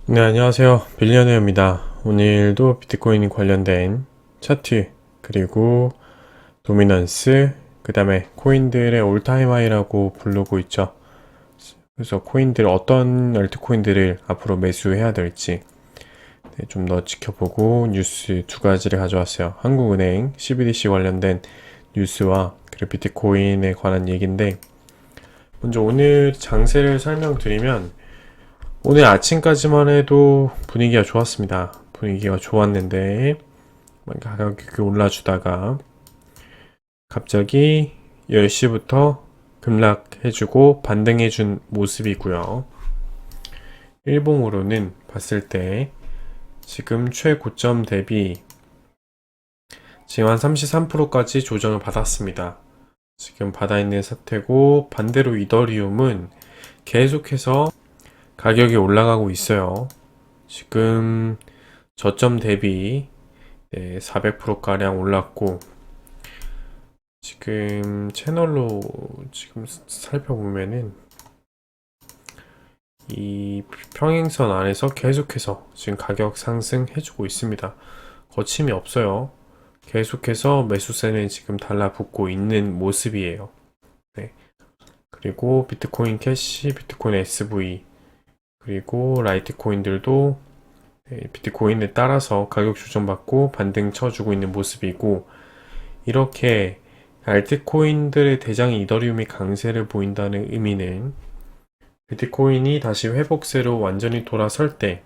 네, 안녕하세요. 빌리어네어입니다. 오늘도 비트코인 관련된 차트, 그리고 도미넌스, 그 다음에 코인들의 올타임 하이라고 부르고 있죠. 그래서 코인들, 어떤 알트코인들을 앞으로 매수해야 될지 좀 더 지켜보고 뉴스 두 가지를 가져왔어요. 한국은행, CBDC 관련된 뉴스와 그리고 비트코인에 관한 얘기인데, 먼저 오늘 장세를 설명드리면, 오늘 아침까지만 해도 분위기가 좋았습니다. 분위기가 좋았는데 가격이 올라주다가 갑자기 10시부터 급락해주고 반등해준 모습이고요. 일봉으로는 봤을 때 지금 최고점 대비 지금 한 33%까지 조정을 받았습니다. 지금 받아있는 상태고, 반대로 이더리움은 계속해서 가격이 올라가고 있어요. 지금 저점 대비 400%가량 올랐고, 지금 채널로 지금 살펴보면은 이 평행선 안에서 계속해서 지금 가격 상승해주고 있습니다. 거침이 없어요. 계속해서 매수세는 지금 달라붙고 있는 모습이에요. 네. 그리고 비트코인 캐시, 비트코인 SV, 그리고 라이트코인들도 비트코인에 따라서 가격 조정받고 반등 쳐주고 있는 모습이고, 이렇게 알트코인들의 대장인 이더리움이 강세를 보인다는 의미는 비트코인이 다시 회복세로 완전히 돌아설 때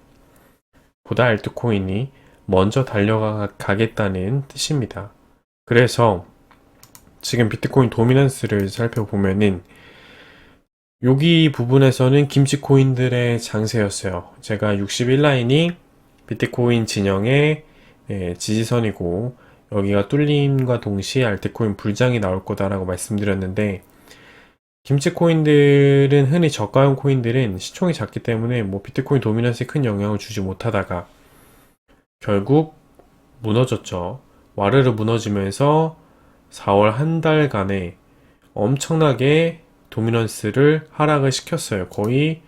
보다 알트코인이 먼저 달려가겠다는 뜻입니다. 그래서 지금 비트코인 도미넌스를 살펴보면은 여기 부분에서는 김치코인들의 장세였어요. 제가 61라인이 비트코인 진영의 지지선이고, 여기가 뚫림과 동시에 알트코인 불장이 나올 거다라고 말씀드렸는데, 김치코인들은 흔히 저가형 코인들은 시총이 작기 때문에 뭐 비트코인 도미넌스에 큰 영향을 주지 못하다가 결국 무너졌죠. 와르르 무너지면서 4월 한 달간에 엄청나게 도미넌스를 하락을 시켰어요. 거의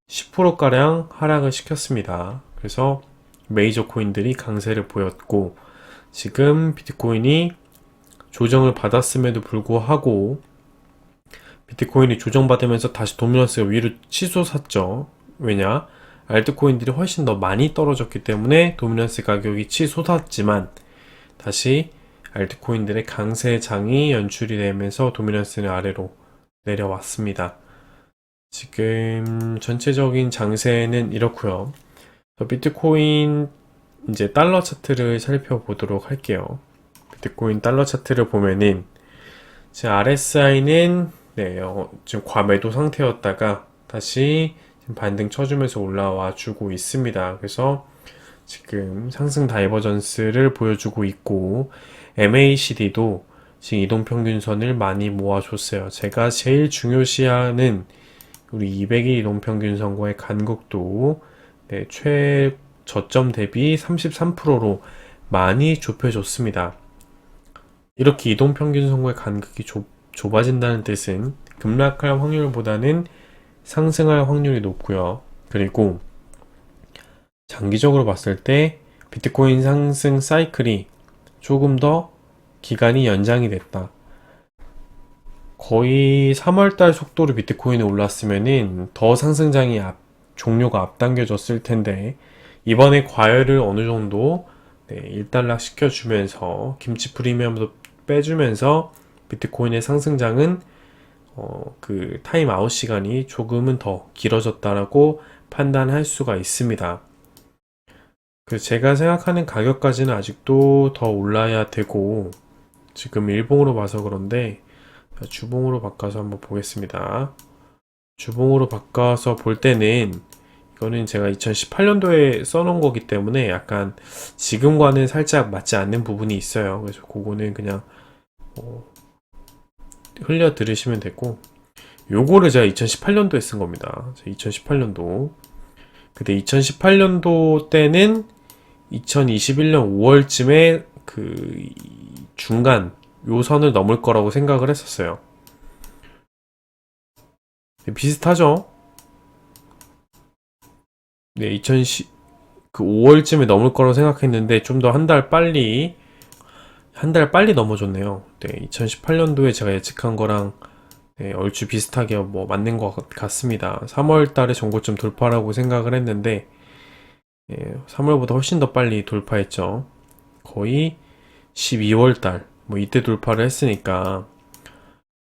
10%가량 하락을 시켰습니다. 그래서 메이저 코인들이 강세를 보였고, 지금 비트코인이 조정을 받았음에도 불구하고 비트코인이 조정받으면서 다시 도미넌스가 위로 치솟았죠. 왜냐? 알트코인들이 훨씬 더 많이 떨어졌기 때문에 도미넌스 가격이 치솟았지만 다시 알트코인들의 강세장이 연출이 되면서 도미넌스는 아래로 내려왔습니다. 지금 전체적인 장세는 이렇고요. 비트코인 이제 달러 차트를 살펴보도록 할게요. 비트코인 달러 차트를 보면은 지금 RSI는 지금 과매도 상태였다가 다시 지금 반등 쳐주면서 올라와 주고 있습니다. 그래서 지금 상승 다이버전스를 보여주고 있고, MACD도 지금 이동평균선을 많이 모아줬어요. 제가 제일 중요시하는 우리 200일 이동평균선과의 간극도 최저점 대비 33%로 많이 좁혀졌습니다. 이렇게 이동평균선과의 간극이 좁아진다는 뜻은 급락할 확률보다는 상승할 확률이 높고요. 그리고 장기적으로 봤을 때 비트코인 상승 사이클이 조금 더 기간이 연장이 됐다. 거의 3월달 속도로 비트코인이 올랐으면은 더 상승장이 종료가 앞당겨졌을 텐데, 이번에 과열을 어느 정도 일단락 시켜주면서 김치 프리미엄도 빼주면서 비트코인의 상승장은 그 타임아웃 시간이 조금은 더 길어졌다라고 판단할 수가 있습니다. 그 제가 생각하는 가격까지는 아직도 더 올라야 되고, 지금 일봉으로 봐서 그런데 주봉으로 바꿔서 한번 보겠습니다. 주봉으로 바꿔서 볼 때는 이거는 제가 2018년도에 써놓은 거기 때문에 약간 지금과는 살짝 맞지 않는 부분이 있어요. 그래서 그거는 그냥 흘려 들으시면 되고, 요거를 제가 2018년도에 쓴 겁니다. 2018년도. 근데 2018년도 때는 2021년 5월쯤에 그 중간 요 선을 넘을 거라고 생각을 했었어요. 비슷하죠? 네, 2010, 그 5월쯤에 넘을 거라고 생각했는데 좀 더 한 달 빨리 넘어졌네요. 네, 2018년도에 제가 예측한 거랑 네, 얼추 비슷하게 뭐 맞는 것 같습니다. 3월 달에 전고점 돌파라고 생각을 했는데 3월보다 훨씬 더 빨리 돌파했죠. 거의 12월 달, 뭐 이때 돌파를 했으니까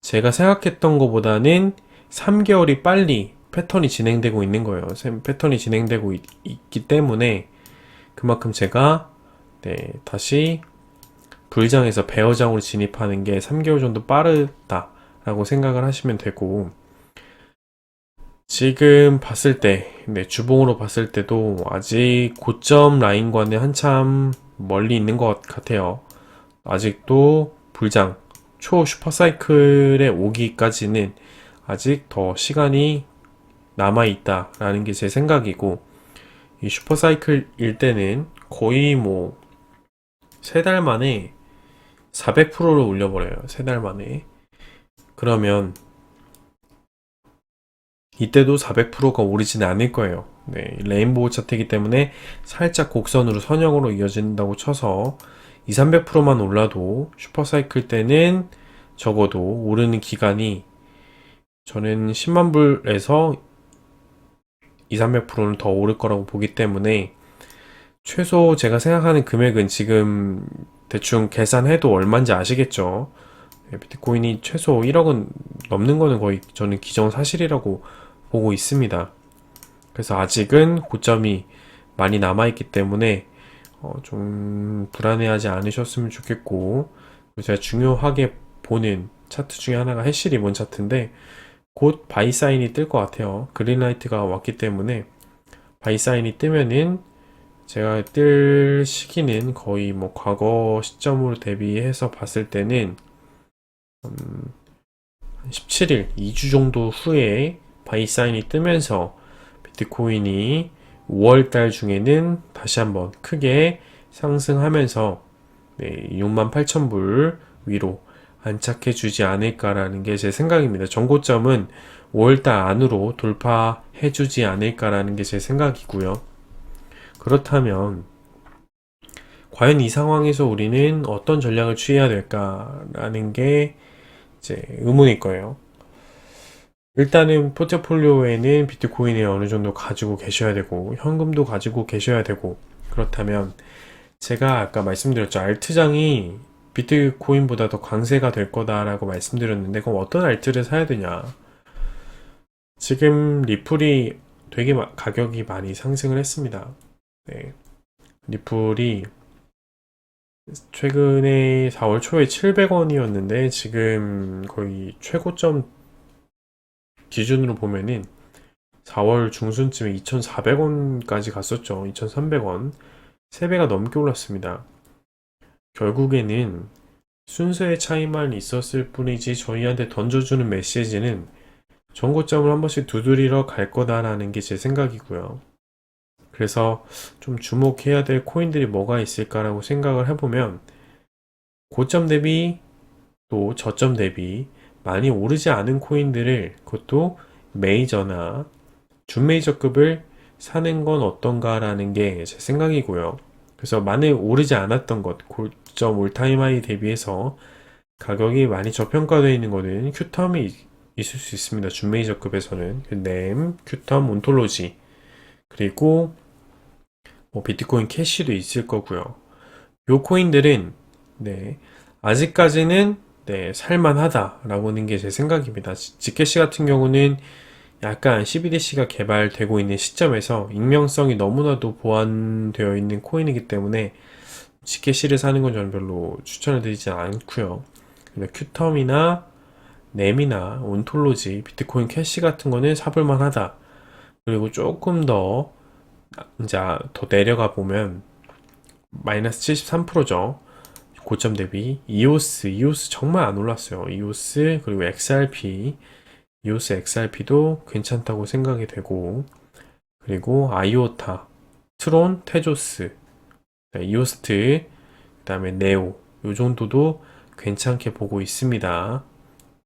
제가 생각했던 것보다는 3개월이 빨리 패턴이 진행되고 있는 거예요. 패턴이 진행되고 있기 때문에 그만큼 제가 네, 다시 불장에서 배어장으로 진입하는 게 3개월 정도 빠르다라고 생각을 하시면 되고, 지금 봤을 때, 네, 주봉으로 봤을 때도 아직 고점 라인과는 한참 멀리 있는 것 같아요. 아직도 불장, 초 슈퍼사이클에 오기까지는 아직 더 시간이 남아있다라는 게 제 생각이고, 이 슈퍼사이클일 때는 거의 뭐, 3달 만에 400%를 올려버려요. 3달 만에. 그러면 이때도 400%가 오르지는 않을 거예요. 네, 레인보우 차트이기 때문에 살짝 곡선으로 선형으로 이어진다고 쳐서 2, 300%만 올라도 슈퍼사이클 때는 적어도 오르는 기간이 저는 10만 불에서 2, 300%는 더 오를 거라고 보기 때문에 최소 제가 생각하는 금액은 지금 대충 계산해도 얼마인지 아시겠죠? 네, 비트코인이 최소 1억은 넘는 거는 거의 저는 기정사실이라고 보고 있습니다. 그래서 아직은 고점이 많이 남아있기 때문에 좀 불안해하지 않으셨으면 좋겠고, 그리고 제가 중요하게 보는 차트 중에 하나가 해시 리본 차트인데 곧 바이 사인이 뜰 것 같아요. 그린라이트가 왔기 때문에 바이 사인이 뜨면은 제가 뜰 시기는 거의 뭐 과거 시점으로 대비해서 봤을 때는 17일, 2주 정도 후에 바이 사인이 뜨면서 비트코인이 5월달 중에는 다시 한번 크게 상승하면서 68,000불 위로 안착해 주지 않을까라는 게 제 생각입니다. 전고점은 5월달 안으로 돌파해 주지 않을까라는 게 제 생각이고요. 그렇다면 과연 이 상황에서 우리는 어떤 전략을 취해야 될까라는 게 이제 의문일 거예요. 일단은 포트폴리오에는 비트코인을 어느 정도 가지고 계셔야 되고 현금도 가지고 계셔야 되고, 그렇다면 제가 아까 말씀드렸죠. 알트장이 비트코인보다 더 강세가 될 거다라고 말씀드렸는데, 그럼 어떤 알트를 사야 되냐? 지금 리플이 되게 가격이 많이 상승을 했습니다. 네. 리플이 최근에 4월 초에 700원이었는데 지금 거의 최고점 기준으로 보면은 4월 중순쯤에 2,400원까지 갔었죠. 2,300원. 3배가 넘게 올랐습니다. 결국에는 순서의 차이만 있었을 뿐이지 저희한테 던져주는 메시지는 전고점을 한 번씩 두드리러 갈 거다라는 게 제 생각이고요. 그래서 좀 주목해야 될 코인들이 뭐가 있을까라고 생각을 해보면 고점 대비 또 저점 대비 많이 오르지 않은 코인들을, 그것도 메이저나 준메이저급을 사는 건 어떤가라는 게 제 생각이고요. 그래서 많이 오르지 않았던 것, 고점 올타임 하이 대비해서 가격이 많이 저평가되어 있는 거는 큐텀이 있을 수 있습니다. 준메이저급에서는 램, 큐텀, 온톨로지, 그리고 뭐 비트코인 캐시도 있을 거고요. 요 코인들은 아직까지는 살만하다라고 하는 게 제 생각입니다. 지캐시 같은 경우는 약간 CBDC가 개발되고 있는 시점에서 익명성이 너무나도 보완되어 있는 코인이기 때문에 지캐시를 사는 건 저는 별로 추천을 드리지 않고요. 큐텀이나 램이나 온톨로지, 비트코인 캐시 같은 거는 사볼만 하다. 그리고 조금 더 이제 더 내려가 보면 마이너스 73%죠. 고점 대비 이오스 정말 안 올랐어요. 이오스 그리고 XRP, 이오스 XRP도 괜찮다고 생각이 되고, 그리고 아이오타, 트론, 테조스, 이오스트, 그 다음에 네오, 요 정도도 괜찮게 보고 있습니다.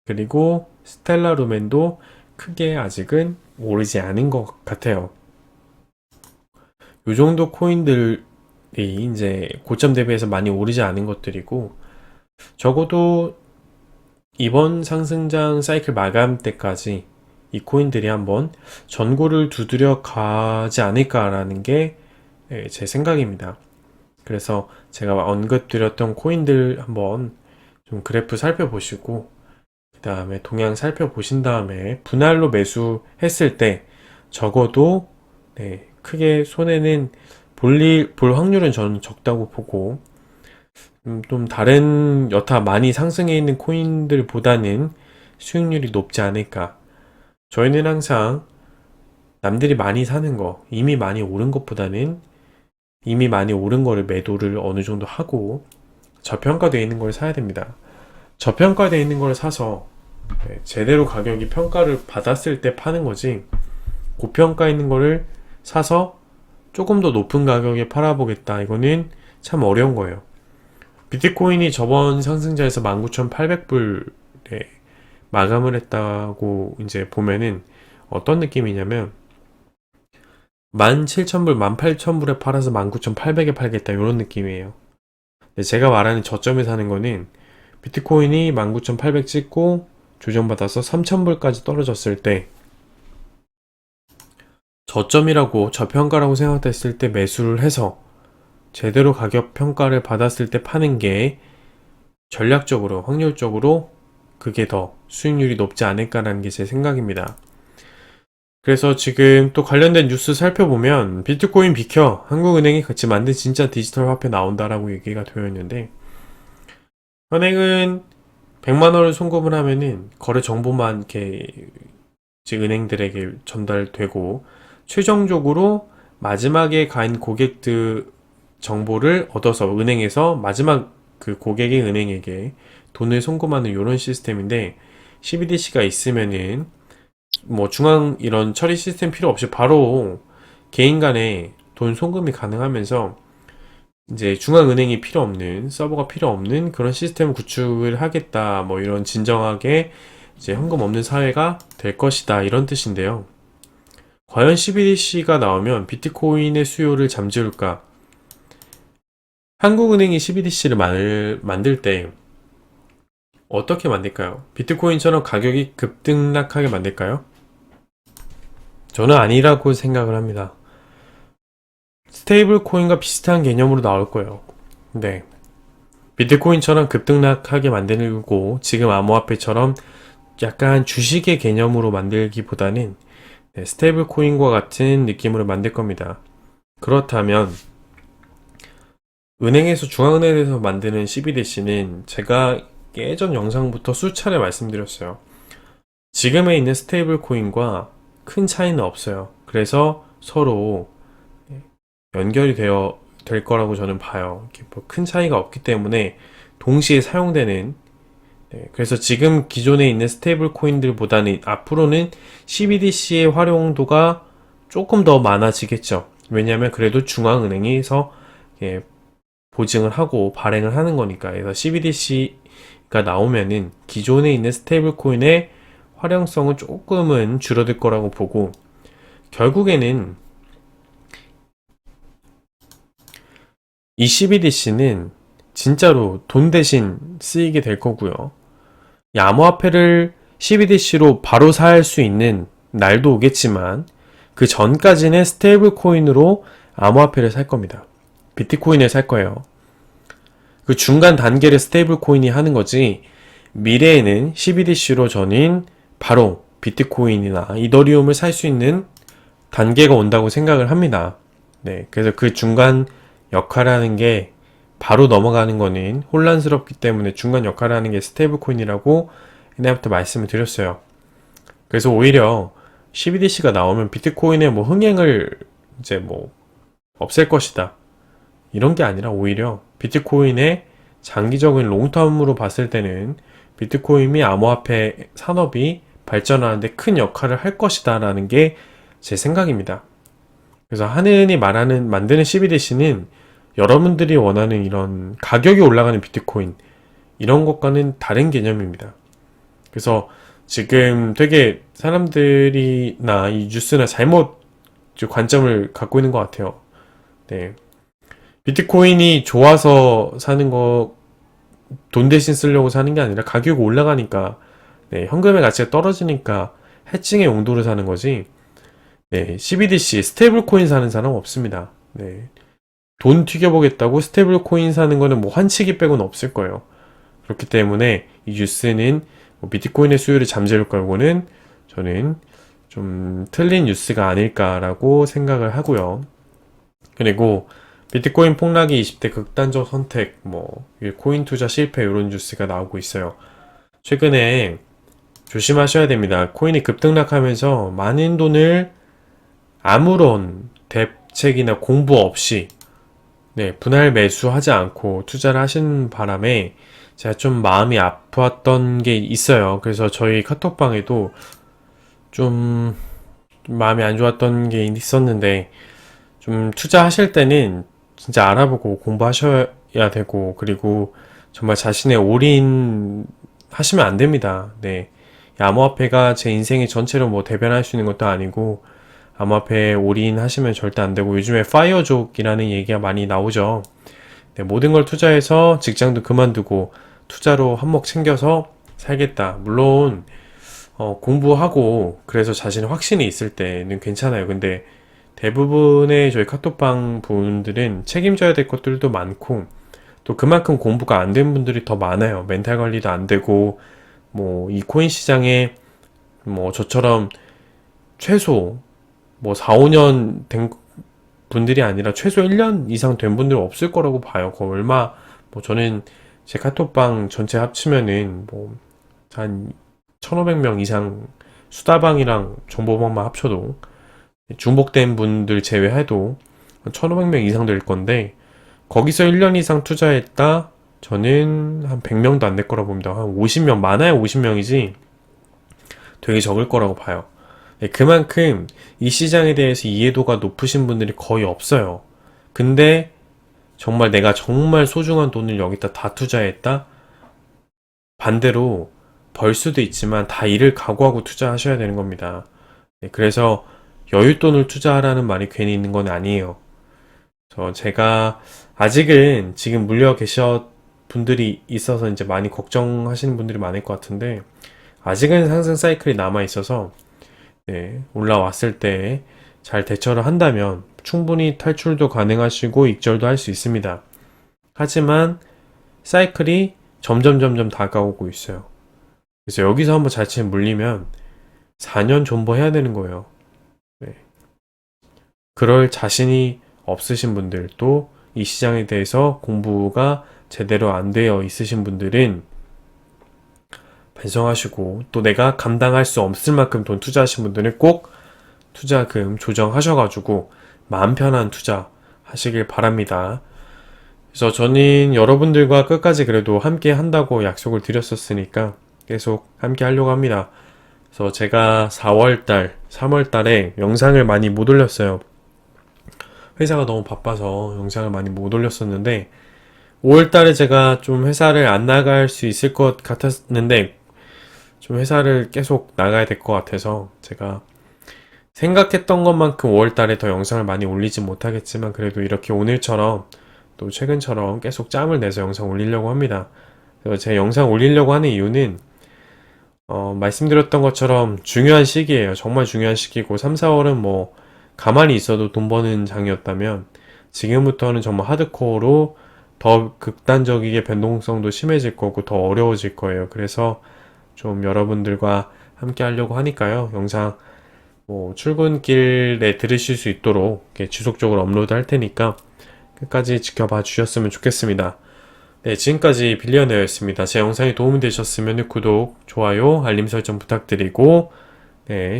그리고 스텔라 루멘도 크게 아직은 오르지 않은 것 같아요. 요 정도 코인들이 이제 고점 대비해서 많이 오르지 않은 것들이고, 적어도 이번 상승장 사이클 마감 때까지 이 코인들이 한번 전고를 두드려 가지 않을까라는 게 제 생각입니다. 그래서 제가 언급드렸던 코인들 한번 좀 그래프 살펴보시고, 그 다음에 동향 살펴보신 다음에 분할로 매수했을 때 적어도 크게 손해는 볼 확률은 저는 적다고 보고, 좀 다른 여타 많이 상승해 있는 코인들보다는 수익률이 높지 않을까. 저희는 항상 남들이 많이 사는 거, 이미 많이 오른 것보다는 이미 많이 오른 거를 매도를 어느 정도 하고 저평가되어 있는 걸 사야 됩니다. 저평가되어 있는 걸 사서 제대로 가격이 평가를 받았을 때 파는 거지, 고평가 있는 거를 사서 조금 더 높은 가격에 팔아보겠다, 이거는 참 어려운 거예요. 비트코인이 저번 상승자에서 19,800불에 마감을 했다고 이제 보면은 어떤 느낌이냐면 17,000불, 18,000불에 팔아서 19,800에 팔겠다, 이런 느낌이에요. 근데 제가 말하는 저점에 사는 거는 비트코인이 19,800 찍고 조정받아서 3,000불까지 떨어졌을 때, 저점이라고 저평가라고 생각됐을 때 매수를 해서 제대로 가격 평가를 받았을 때 파는 게 전략적으로, 확률적으로 그게 더 수익률이 높지 않을까라는 게 제 생각입니다. 그래서 지금 또 관련된 뉴스 살펴보면 비트코인 비켜, 한국은행이 같이 만든 진짜 디지털 화폐 나온다라고 얘기가 되어 있는데, 은행은 100만 원을 송금을 하면은 거래 정보만 이렇게 은행들에게 전달되고, 최종적으로 마지막에 간 고객들 정보를 얻어서 은행에서 마지막 그 고객의 은행에게 돈을 송금하는 이런 시스템인데, CBDC가 있으면은 뭐 중앙 이런 처리 시스템 필요 없이 바로 개인 간에 돈 송금이 가능하면서 이제 중앙은행이 필요 없는, 서버가 필요 없는 그런 시스템을 구축을 하겠다, 뭐 이런 진정하게 이제 현금 없는 사회가 될 것이다, 이런 뜻인데요. 과연 CBDC가 나오면 비트코인의 수요를 잠재울까? 한국은행이 CBDC를 만들 때 어떻게 만들까요? 비트코인처럼 가격이 급등락하게 만들까요? 저는 아니라고 생각을 합니다. 스테이블 코인과 비슷한 개념으로 나올 거예요. 네. 비트코인처럼 급등락하게 만들고 지금 암호화폐처럼 약간 주식의 개념으로 만들기보다는 스테이블 코인과 같은 느낌으로 만들 겁니다. 그렇다면 은행에서, 중앙은행에서 만드는 CBDC는 제가 예전 영상부터 수차례 말씀드렸어요. 지금에 있는 스테이블 코인과 큰 차이는 없어요. 그래서 서로 연결이 될 거라고 저는 봐요. 뭐 큰 차이가 없기 때문에 동시에 사용되는, 그래서 지금 기존에 있는 스테이블 코인들보다는 앞으로는 CBDC의 활용도가 조금 더 많아지겠죠. 왜냐하면 그래도 중앙은행에서 보증을 하고 발행을 하는 거니까. 그래서 CBDC가 나오면은 기존에 있는 스테이블 코인의 활용성은 조금은 줄어들 거라고 보고, 결국에는 이 CBDC는 진짜로 돈 대신 쓰이게 될 거고요. 이 암호화폐를 CBDC로 바로 살 수 있는 날도 오겠지만 그 전까지는 스테이블 코인으로 암호화폐를 살 겁니다. 비트코인을 살 거예요. 그 중간 단계를 스테이블 코인이 하는 거지, 미래에는 CBDC로 저는 바로 비트코인이나 이더리움을 살 수 있는 단계가 온다고 생각을 합니다. 네, 그래서 그 중간 역할을 하는 게, 바로 넘어가는 거는 혼란스럽기 때문에 중간 역할을 하는 게 스테이블 코인이라고 옛날부터 말씀을 드렸어요. 그래서 오히려 CBDC가 나오면 비트코인의 뭐 흥행을 이제 뭐 없앨 것이다, 이런 게 아니라 오히려 비트코인의 장기적인 롱텀으로 봤을 때는 비트코인이 암호화폐 산업이 발전하는데 큰 역할을 할 것이다 라는 게 제 생각입니다. 그래서 한은이 만드는 CBDC는 여러분들이 원하는 이런 가격이 올라가는 비트코인, 이런 것과는 다른 개념입니다. 그래서 지금 되게 사람들이나 이 뉴스나 잘못 관점을 갖고 있는 것 같아요. 네. 비트코인이 좋아서 사는 거, 돈 대신 쓰려고 사는 게 아니라 가격이 올라가니까, 네, 현금의 가치가 떨어지니까 해칭의 용도로 사는 거지, 네, CBDC, 스테이블 코인 사는 사람 없습니다. 네. 돈 튀겨보겠다고 스테이블 코인 사는 거는 뭐 환치기 빼고는 없을 거예요. 그렇기 때문에 이 뉴스는 뭐 비트코인의 수요를 잠재울 거고는 저는 좀 틀린 뉴스가 아닐까라고 생각을 하고요. 그리고 비트코인 폭락이 20대 극단적 선택, 뭐 코인 투자 실패 이런 뉴스가 나오고 있어요. 최근에 조심하셔야 됩니다. 코인이 급등락하면서 많은 돈을 아무런 대책이나 공부 없이 분할 매수하지 않고 투자를 하신 바람에 제가 좀 마음이 아팠던 게 있어요. 그래서 저희 카톡방에도 좀 마음이 안 좋았던 게 있었는데, 좀 투자하실 때는 진짜 알아보고 공부하셔야 되고, 그리고 정말 자신의 올인 하시면 안 됩니다. 네. 암호화폐가 제 인생의 전체로 뭐 대변할 수 있는 것도 아니고, 암호화폐에 올인하시면 절대 안 되고, 요즘에 파이어족이라는 얘기가 많이 나오죠. 네, 모든 걸 투자해서 직장도 그만두고 투자로 한몫 챙겨서 살겠다. 물론 공부하고 그래서 자신의 확신이 있을 때는 괜찮아요. 근데 대부분의 저희 카톡방 분들은 책임져야 될 것들도 많고 또 그만큼 공부가 안 된 분들이 더 많아요. 멘탈 관리도 안 되고 뭐 이 코인 시장에 뭐 저처럼 최소 뭐 4, 5년 된 분들이 아니라 최소 1년 이상 된 분들 없을 거라고 봐요. 그 얼마, 뭐 저는 제 카톡방 전체 합치면은 뭐 한 1,500명 이상 수다방이랑 정보방만 합쳐도 중복된 분들 제외해도 1,500명 이상 될 건데 거기서 1년 이상 투자했다? 저는 한 100명도 안 될 거라고 봅니다. 한 50명, 많아야 50명이지 되게 적을 거라고 봐요. 네, 그만큼 이 시장에 대해서 이해도가 높으신 분들이 거의 없어요. 근데 정말 내가 정말 소중한 돈을 여기다 다 투자했다? 반대로 벌 수도 있지만 다 잃을 각오하고 투자하셔야 되는 겁니다. 네, 그래서 여윳돈을 투자하라는 말이 괜히 있는 건 아니에요. 제가 아직은 지금 물려 계셔 분들이 있어서 이제 많이 걱정하시는 분들이 많을 것 같은데 아직은 상승 사이클이 남아 있어서 올라왔을 때 잘 대처를 한다면 충분히 탈출도 가능하시고 익절도 할 수 있습니다. 하지만 사이클이 점점 다가오고 있어요. 그래서 여기서 한번 자칫 물리면 4년 존버해야 되는 거예요. 네. 그럴 자신이 없으신 분들, 또 이 시장에 대해서 공부가 제대로 안 되어 있으신 분들은 반성하시고, 또 내가 감당할 수 없을 만큼 돈 투자하신 분들은 꼭 투자금 조정하셔가지고 마음 편한 투자 하시길 바랍니다. 그래서 저는 여러분들과 끝까지 그래도 함께 한다고 약속을 드렸었으니까 계속 함께 하려고 합니다. 그래서 제가 4월달, 3월달에 영상을 많이 못 올렸어요. 회사가 너무 바빠서 영상을 많이 못 올렸었는데 5월달에 제가 좀 회사를 안 나갈 수 있을 것 같았는데 좀 회사를 계속 나가야 될 것 같아서 제가 생각했던 것만큼 5월달에 더 영상을 많이 올리지 못하겠지만 그래도 이렇게 오늘처럼 또 최근처럼 계속 짬을 내서 영상 올리려고 합니다. 그래서 제 영상 올리려고 하는 이유는 말씀드렸던 것처럼 중요한 시기예요. 정말 중요한 시기고 3, 4월은 뭐 가만히 있어도 돈 버는 장이었다면 지금부터는 정말 하드코어로 더 극단적이게 변동성도 심해질 거고 더 어려워질 거예요. 그래서 좀 여러분들과 함께 하려고 하니까요. 영상 뭐 출근길에 들으실 수 있도록 이렇게 지속적으로 업로드 할 테니까 끝까지 지켜봐 주셨으면 좋겠습니다. 네, 지금까지 빌리어네어였습니다. 제 영상이 도움이 되셨으면 구독, 좋아요, 알림 설정 부탁드리고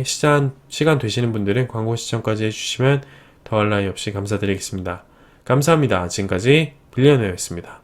시간 되시는 분들은 광고 시청까지 해주시면 더할 나위 없이 감사드리겠습니다. 감사합니다. 지금까지 빌리어네어였습니다.